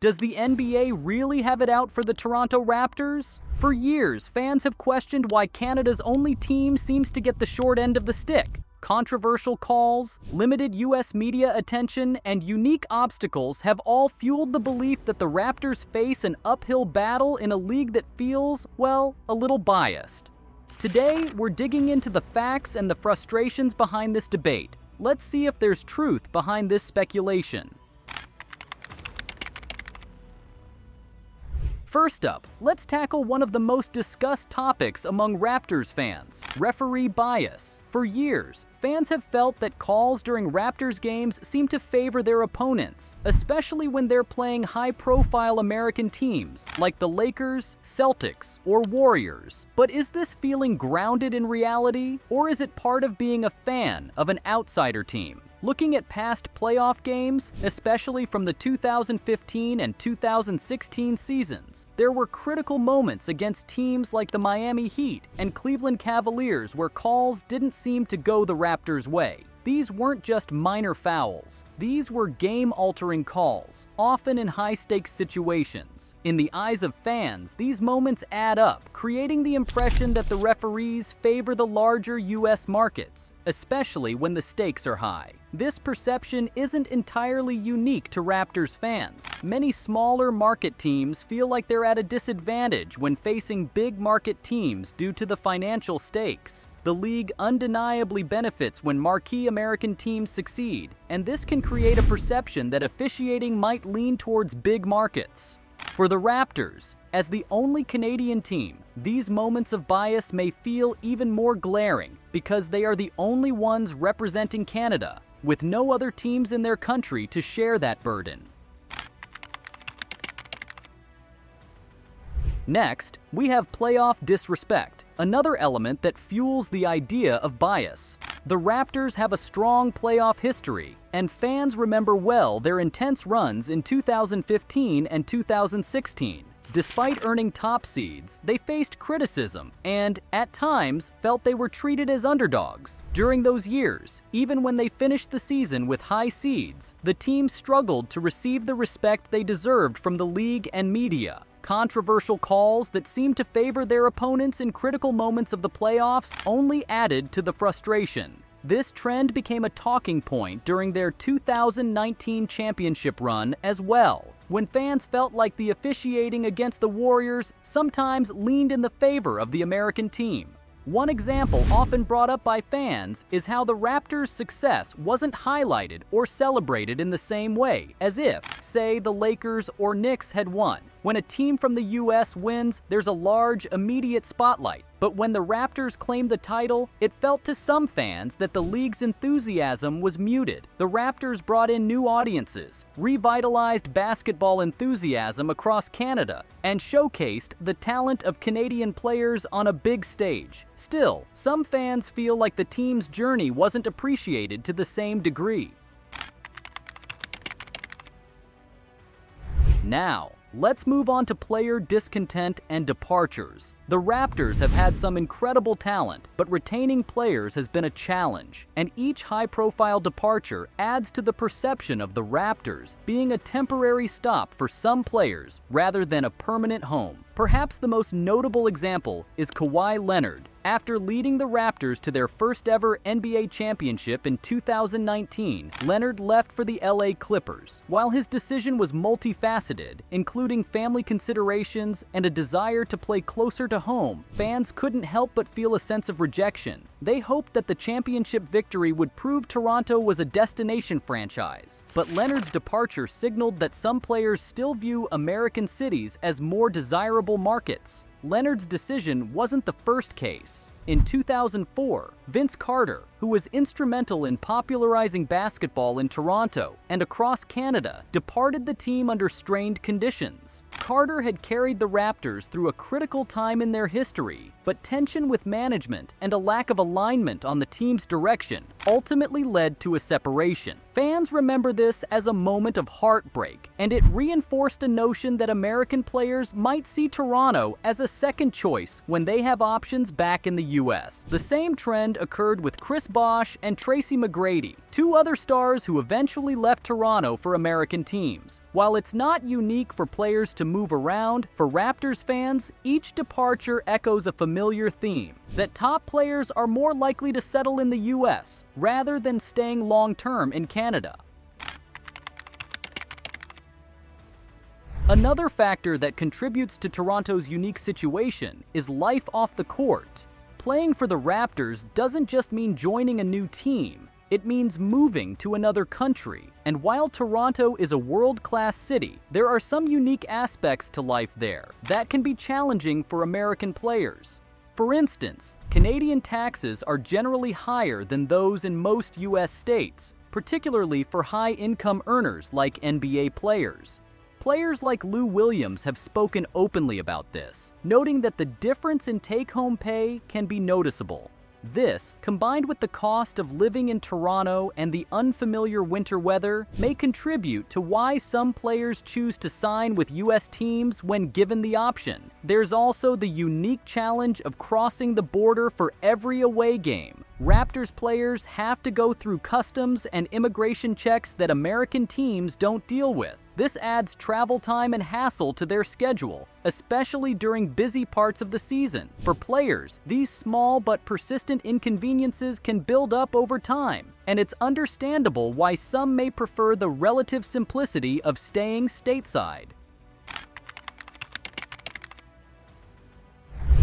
Does the NBA really have it out for the Toronto Raptors? For years, fans have questioned why Canada's only team seems to get the short end of the stick. Controversial calls, limited US media attention, and unique obstacles have all fueled the belief that the Raptors face an uphill battle in a league that feels, well, a little biased. Today, we're digging into the facts and the frustrations behind this debate. Let's see if there's truth behind this speculation. First up, let's tackle one of the most discussed topics among Raptors fans: referee bias. For years, fans have felt that calls during Raptors games seem to favor their opponents, especially when they're playing high-profile American teams like the Lakers, Celtics, or Warriors. But is this feeling grounded in reality, or is it part of being a fan of an outsider team? Looking at past playoff games, especially from the 2015 and 2016 seasons, there were critical moments against teams like the Miami Heat and Cleveland Cavaliers where calls didn't seem to go the Raptors' way. These weren't just minor fouls. These were game-altering calls, often in high-stakes situations. In the eyes of fans, these moments add up, creating the impression that the referees favor the larger US markets, especially when the stakes are high. This perception isn't entirely unique to Raptors fans. Many smaller market teams feel like they're at a disadvantage when facing big market teams due to the financial stakes. The league undeniably benefits when marquee American teams succeed, and this can create a perception that officiating might lean towards big markets. For the Raptors, as the only Canadian team, these moments of bias may feel even more glaring because they are the only ones representing Canada, with no other teams in their country to share that burden. Next, we have playoff disrespect, another element that fuels the idea of bias. The Raptors have a strong playoff history, and fans remember well their intense runs in 2015 and 2016. Despite earning top seeds, they faced criticism and, at times, felt they were treated as underdogs. During those years, even when they finished the season with high seeds, the team struggled to receive the respect they deserved from the league and media. Controversial calls that seemed to favor their opponents in critical moments of the playoffs only added to the frustration. This trend became a talking point during their 2019 championship run as well, when fans felt like the officiating against the Warriors sometimes leaned in the favor of the American team. One example often brought up by fans is how the Raptors' success wasn't highlighted or celebrated in the same way as if, say, the Lakers or Knicks had won. When a team from the US wins, there's a large, immediate spotlight. But when the Raptors claimed the title, it felt to some fans that the league's enthusiasm was muted. The Raptors brought in new audiences, revitalized basketball enthusiasm across Canada, and showcased the talent of Canadian players on a big stage. Still, some fans feel like the team's journey wasn't appreciated to the same degree. Now, let's move on to player discontent and departures. The Raptors have had some incredible talent, but retaining players has been a challenge, and each high-profile departure adds to the perception of the Raptors being a temporary stop for some players rather than a permanent home. Perhaps the most notable example is Kawhi Leonard. After leading the Raptors to their first-ever NBA championship in 2019, Leonard left for the LA Clippers. While his decision was multifaceted, including family considerations and a desire to play closer to home, fans couldn't help but feel a sense of rejection. They hoped that the championship victory would prove Toronto was a destination franchise. But Leonard's departure signaled that some players still view American cities as more desirable markets. Leonard's decision wasn't the first case. In 2004, Vince Carter, who was instrumental in popularizing basketball in Toronto and across Canada, departed the team under strained conditions. Carter had carried the Raptors through a critical time in their history, but tension with management and a lack of alignment on the team's direction ultimately led to a separation. Fans remember this as a moment of heartbreak, and it reinforced a notion that American players might see Toronto as a second choice when they have options back in the US. The same trend occurred with Chris Bosh and Tracy McGrady, two other stars who eventually left Toronto for American teams. While it's not unique for players to move around, for Raptors fans, each departure echoes a familiar theme, that top players are more likely to settle in the US rather than staying long-term in Canada. Another factor that contributes to Toronto's unique situation is life off the court. Playing for the Raptors doesn't just mean joining a new team, it means moving to another country. And while Toronto is a world-class city, there are some unique aspects to life there that can be challenging for American players. For instance, Canadian taxes are generally higher than those in most US states, particularly for high-income earners like NBA players. Players like Lou Williams have spoken openly about this, noting that the difference in take-home pay can be noticeable. This, combined with the cost of living in Toronto and the unfamiliar winter weather, may contribute to why some players choose to sign with US teams when given the option. There's also the unique challenge of crossing the border for every away game. Raptors players have to go through customs and immigration checks that American teams don't deal with. This adds travel time and hassle to their schedule, especially during busy parts of the season. For players, these small but persistent inconveniences can build up over time, and it's understandable why some may prefer the relative simplicity of staying stateside.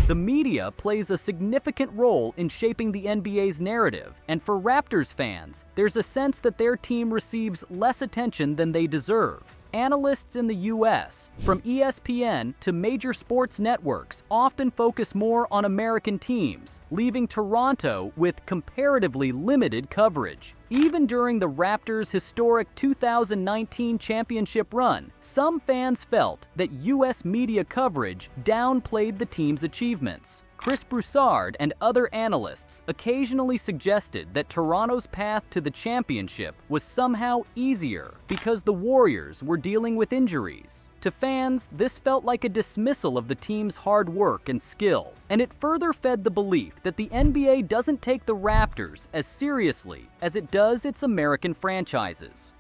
The media plays a significant role in shaping the NBA's narrative, and for Raptors fans, there's a sense that their team receives less attention than they deserve. Analysts in the US, from ESPN to major sports networks, often focus more on American teams, leaving Toronto with comparatively limited coverage. Even during the Raptors' historic 2019 championship run, some fans felt that US media coverage downplayed the team's achievements. Chris Broussard and other analysts occasionally suggested that Toronto's path to the championship was somehow easier because the Warriors were dealing with injuries. To fans, this felt like a dismissal of the team's hard work and skill, and it further fed the belief that the NBA doesn't take the Raptors as seriously as it does its American franchises.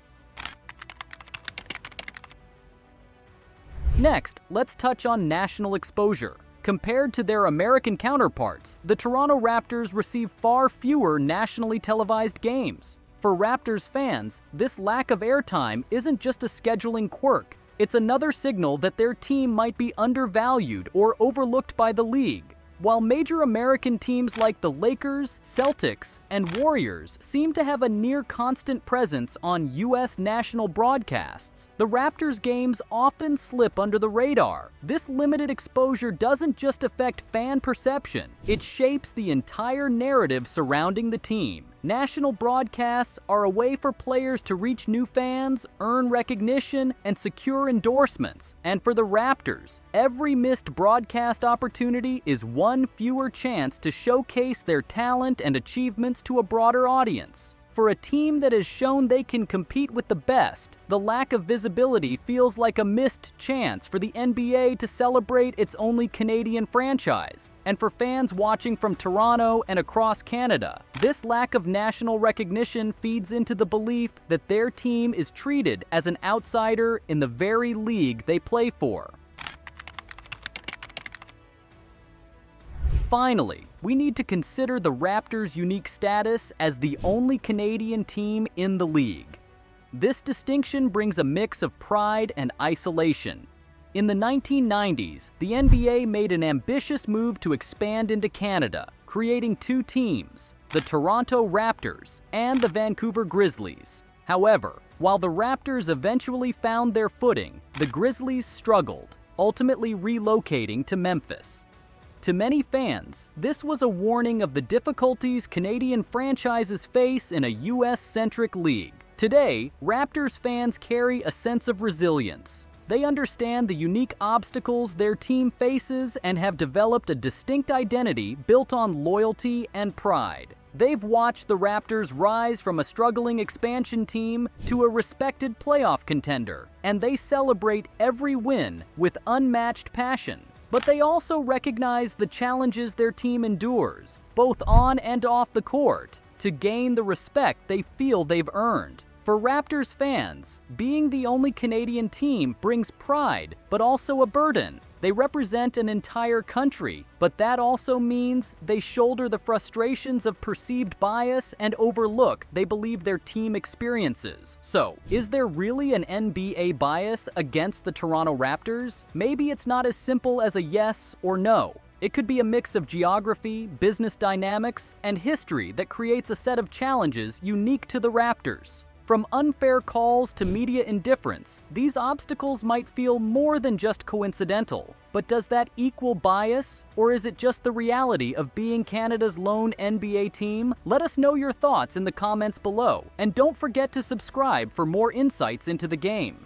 Next, let's touch on national exposure. Compared to their American counterparts, the Toronto Raptors receive far fewer nationally televised games. For Raptors fans, this lack of airtime isn't just a scheduling quirk. It's another signal that their team might be undervalued or overlooked by the league. While major American teams like the Lakers, Celtics, and Warriors seem to have a near-constant presence on US national broadcasts, the Raptors' games often slip under the radar. This limited exposure doesn't just affect fan perception, it shapes the entire narrative surrounding the team. National broadcasts are a way for players to reach new fans, earn recognition, and secure endorsements. And for the Raptors, every missed broadcast opportunity is one fewer chance to showcase their talent and achievements to a broader audience. For a team that has shown they can compete with the best, the lack of visibility feels like a missed chance for the NBA to celebrate its only Canadian franchise. And for fans watching from Toronto and across Canada, this lack of national recognition feeds into the belief that their team is treated as an outsider in the very league they play for. Finally, we need to consider the Raptors' unique status as the only Canadian team in the league. This distinction brings a mix of pride and isolation. In the 1990s, the NBA made an ambitious move to expand into Canada, creating two teams, the Toronto Raptors and the Vancouver Grizzlies. However, while the Raptors eventually found their footing, the Grizzlies struggled, ultimately relocating to Memphis. To many fans, this was a warning of the difficulties Canadian franchises face in a US-centric league. Today, Raptors fans carry a sense of resilience. They understand the unique obstacles their team faces and have developed a distinct identity built on loyalty and pride. They've watched the Raptors rise from a struggling expansion team to a respected playoff contender, and they celebrate every win with unmatched passion. But they also recognize the challenges their team endures, both on and off the court. to gain the respect they feel they've earned. For Raptors fans, being the only Canadian team brings pride, but also a burden. They represent an entire country, but that also means they shoulder the frustrations of perceived bias and overlook they believe their team experiences. So, is there really an NBA bias against the Toronto Raptors? Maybe it's not as simple as a yes or no. It could be a mix of geography, business dynamics, and history that creates a set of challenges unique to the Raptors. From unfair calls to media indifference, these obstacles might feel more than just coincidental. But does that equal bias, or is it just the reality of being Canada's lone NBA team? Let us know your thoughts in the comments below, and don't forget to subscribe for more insights into the game.